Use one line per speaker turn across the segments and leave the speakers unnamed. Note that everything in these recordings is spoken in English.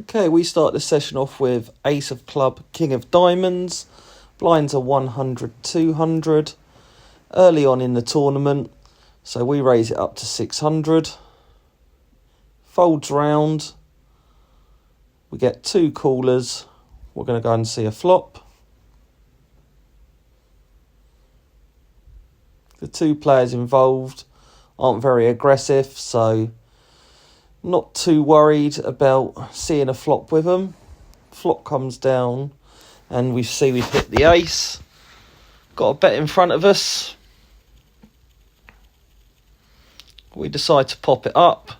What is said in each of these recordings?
Okay, we start this session off with Ace of Club, King of Diamonds. Blinds are 100, 200. Early on in the tournament, so we raise it up to 600. Folds round. We get two callers. We're going to go and see a flop. The two players involved aren't very aggressive, so not too worried about seeing a flop with them. Flop comes down and we see we've hit the ace. Got a bet in front of us. We decide to pop it up.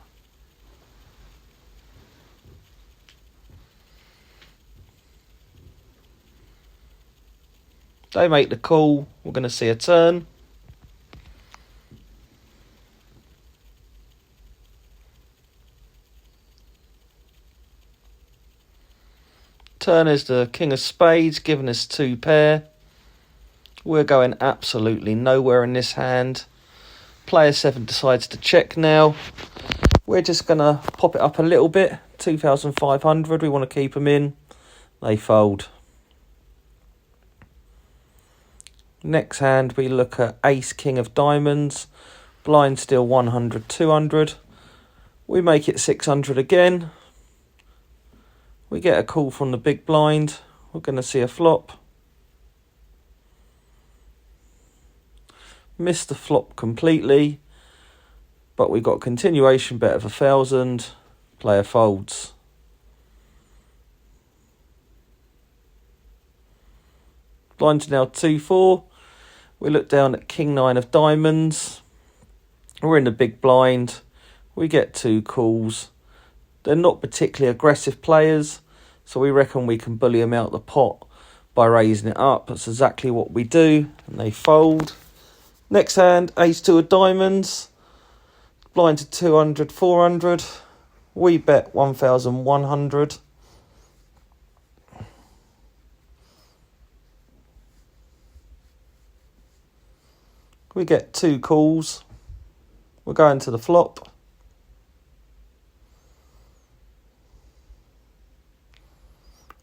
They make the call. We're going to see a turn. Turn is the King of Spades, giving us two pair. We're going absolutely nowhere in this hand. Player 7 decides to check now. We're just going to pop it up a little bit. 2,500. We want to keep them in. They fold. Next hand, we look at Ace, King of Diamonds. Blind still 100, 200. We make it 600 again. We get a call from the big blind. We're going to see a flop. Missed the flop completely. But we got a continuation bet of 1,000. Player folds. Blind's now 2-4. We look down at King 9 of Diamonds. We're in the big blind. We get two calls. They're not particularly aggressive players, so we reckon we can bully them out the pot by raising it up. That's exactly what we do, and they fold. Next hand, Ace 2 of Diamonds. Blind to 200, 400. We bet 1,100. We get two calls. We're going to the flop.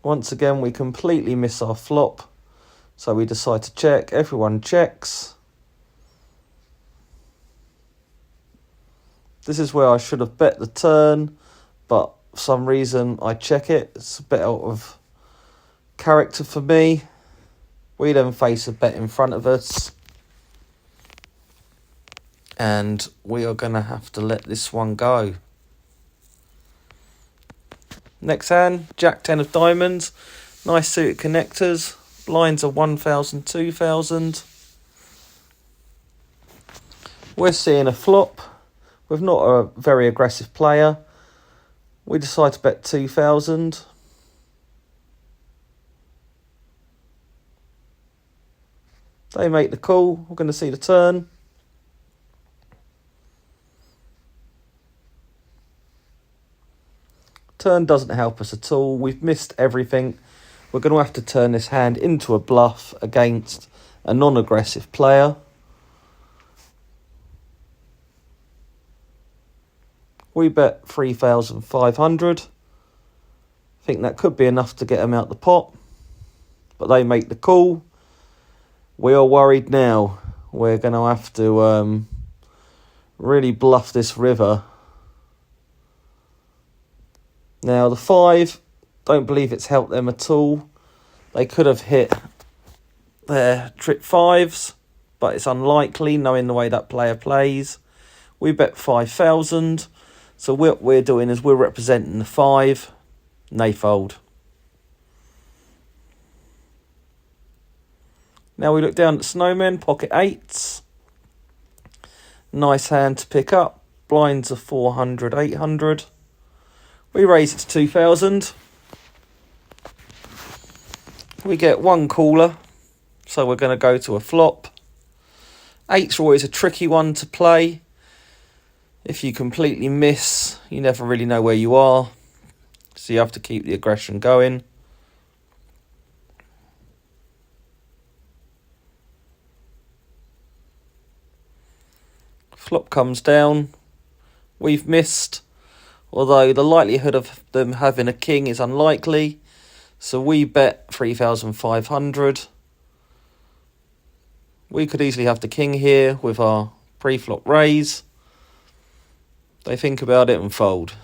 Once again, we completely miss our flop. So we decide to check. Everyone checks. This is where I should have bet the turn, but for some reason I check it. It's a bit out of character for me. We then face a bet in front of us. And we are going to have to let this one go. Next hand, Jack 10 of Diamonds. Nice suited connectors. Blinds are 1,000, 2,000. We're seeing a flop. We're not a very aggressive player. We decide to bet 2,000. They make the call. We're going to see the turn. Turn doesn't help us at all. We've missed everything. We're going to have to turn this hand into a bluff against a non-aggressive player. We bet 3,500. I think that could be enough to get them out the pot. But they make the call. We are worried now. We're going to have to really bluff this river. Now, the 5, don't believe it's helped them at all. They could have hit their trip 5s, but it's unlikely knowing the way that player plays. We bet 5,000. So what we're doing is we're representing the 5, and they fold. Now we look down at Snowmen, pocket 8s. Nice hand to pick up. Blinds are 400, 800. We raise it to 2,000. We get one caller, so we're going to go to a flop. 8's always a tricky one to play. If you completely miss, you never really know where you are, so you have to keep the aggression going. Flop comes down. We've missed. although the likelihood of them having a king is unlikely. So we bet 3,500. We could easily have the king here with our pre-flop raise. They think about it and fold.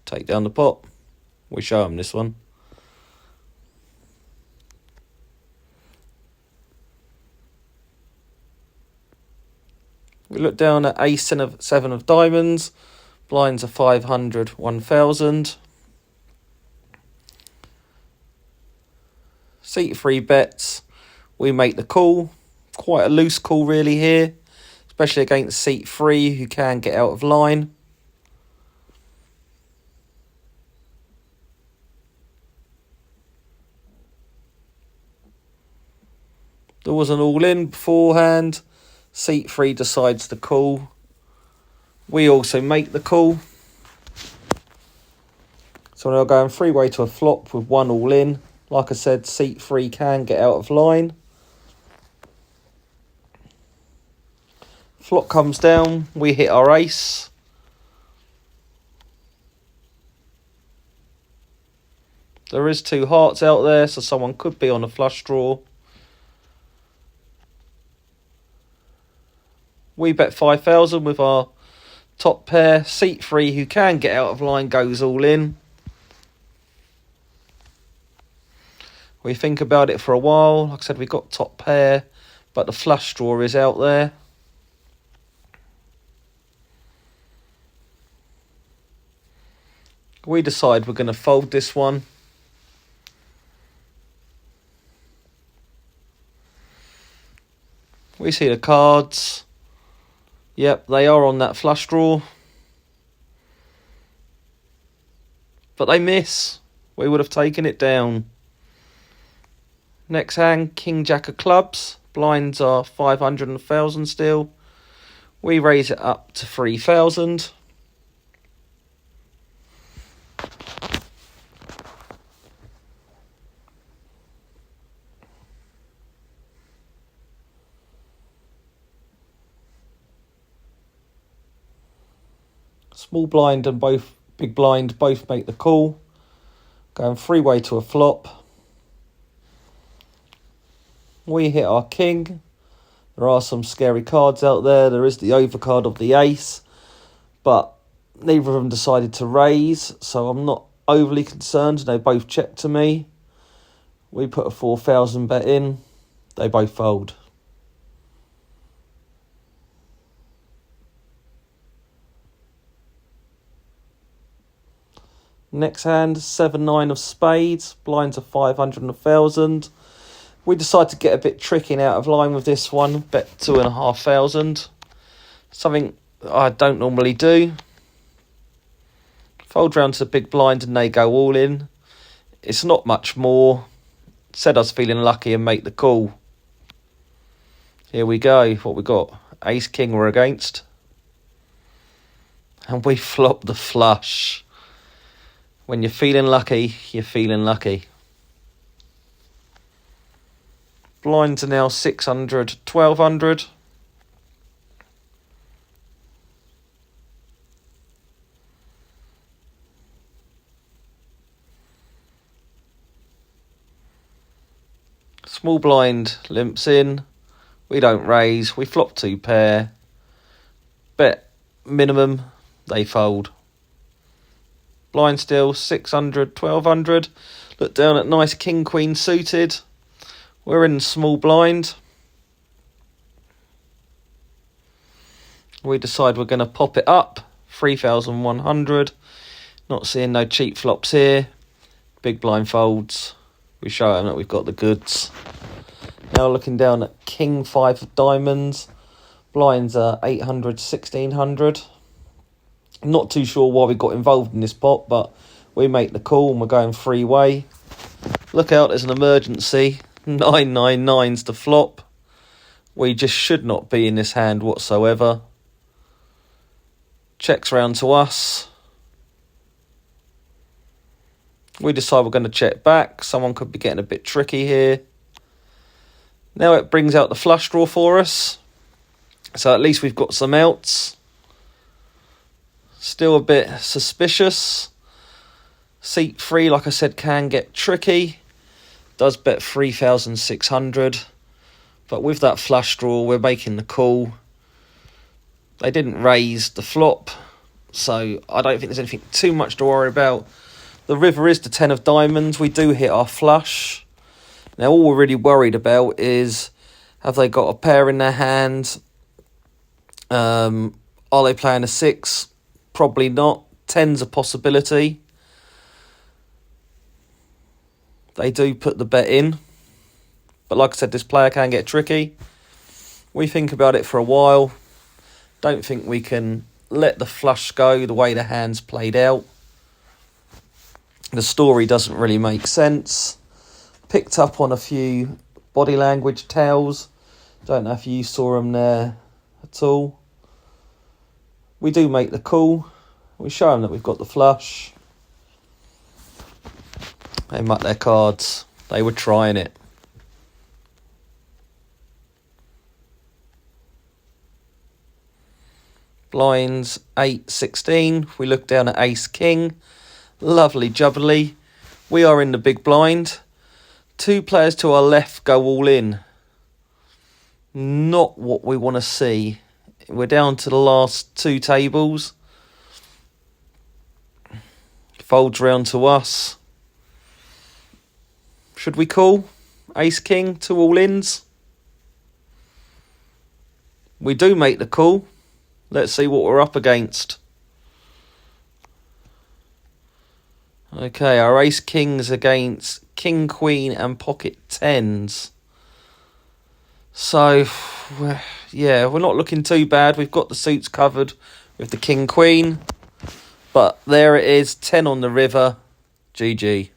Take down the pot. We show them this one. We look down at ace and seven of diamonds. Blinds are 500, 1,000. Seat 3 bets. We make the call. Quite a loose call really here, especially against seat 3 who can get out of line. There was an all-in beforehand. Seat 3 decides to call. We also make the call. So we're now going three-way to a flop with one all-in. Like I said, seat 3 can get out of line. Flop comes down. We hit our ace. There is 2 hearts out there, so someone could be on a flush draw. We bet 5,000 with our top pair. Seat 3, who can get out of line, goes all in. We think about it for a while. Like I said, we've got top pair, but the flush draw is out there. We decide we're going to fold this one. We see the cards. Yep, they are on that flush draw. But they miss. We would have taken it down. Next hand, King Jack of clubs. Blinds are 500 and 1,000 still. We raise it up to 3,000. Small blind and both big blind both make the call. Going three-way to a flop. We hit our king. There are some scary cards out there. There is the overcard of the ace, but neither of them decided to raise, so I'm not overly concerned. They both check to me. We put a 4,000 bet in. They both fold. Next hand, 7-9 of spades. Blinds are 500 and 1,000. We decide to get a bit tricky and out of line with this one. Bet 2,500. Something I don't normally do. Fold round to the big blind and they go all in. It's not much more. Said I was feeling lucky and make the call. Here we go. What we got? Ace king we're against. And we flop the flush. When you're feeling lucky, you're feeling lucky. Blinds are now 600, 1,200. Small blind limps in. We don't raise. We flop 2 pair. Bet minimum. They fold. Blind still 600, 1,200. Look down at nice king queen suited. We're in small blind. We decide we're going to pop it up. 3,100. Not seeing no cheap flops here. Big blind folds. We show them that we've got the goods. Now looking down at king 5 of diamonds. Blinds are 800, 1,600. Not too sure why we got involved in this pot, but we make the call and we're going three-way. Look out, there's an emergency. 999's the flop. We just should not be in this hand whatsoever. Checks round to us. We decide we're going to check back. Someone could be getting a bit tricky here. Now it brings out the flush draw for us. So at least we've got some outs. Still a bit suspicious. Seat 3, like I said, can get tricky. Does bet 3,600. But with that flush draw, we're making the call. They didn't raise the flop, so I don't think there's anything too much to worry about. The river is the 10 of diamonds. We do hit our flush. Now, all we're really worried about is, have they got a pair in their hand? Are they playing a 6? Probably not. 10's a possibility. They do put the bet in. But like I said, this player can get tricky. We think about it for a while. Don't think we can let the flush go the way the hand's played out. The story doesn't really make sense. Picked up on a few body language tells. Don't know if you saw them there at all. We do make the call. We show them that we've got the flush. They muck their cards. They were trying it. Blinds 8-16. We look down at ace king. Lovely jubbly. We are in the big blind. 2 players to our left go all in. Not what we want to see. We're down to the last 2 tables. Folds round to us. Should we call? Ace king, 2 all ins. We do make the call. Let's see what we're up against. Okay, our ace king's against king, queen and pocket 10s. So, yeah, we're not looking too bad. We've got the suits covered with the king, queen. But there it is, 10 on the river. GG.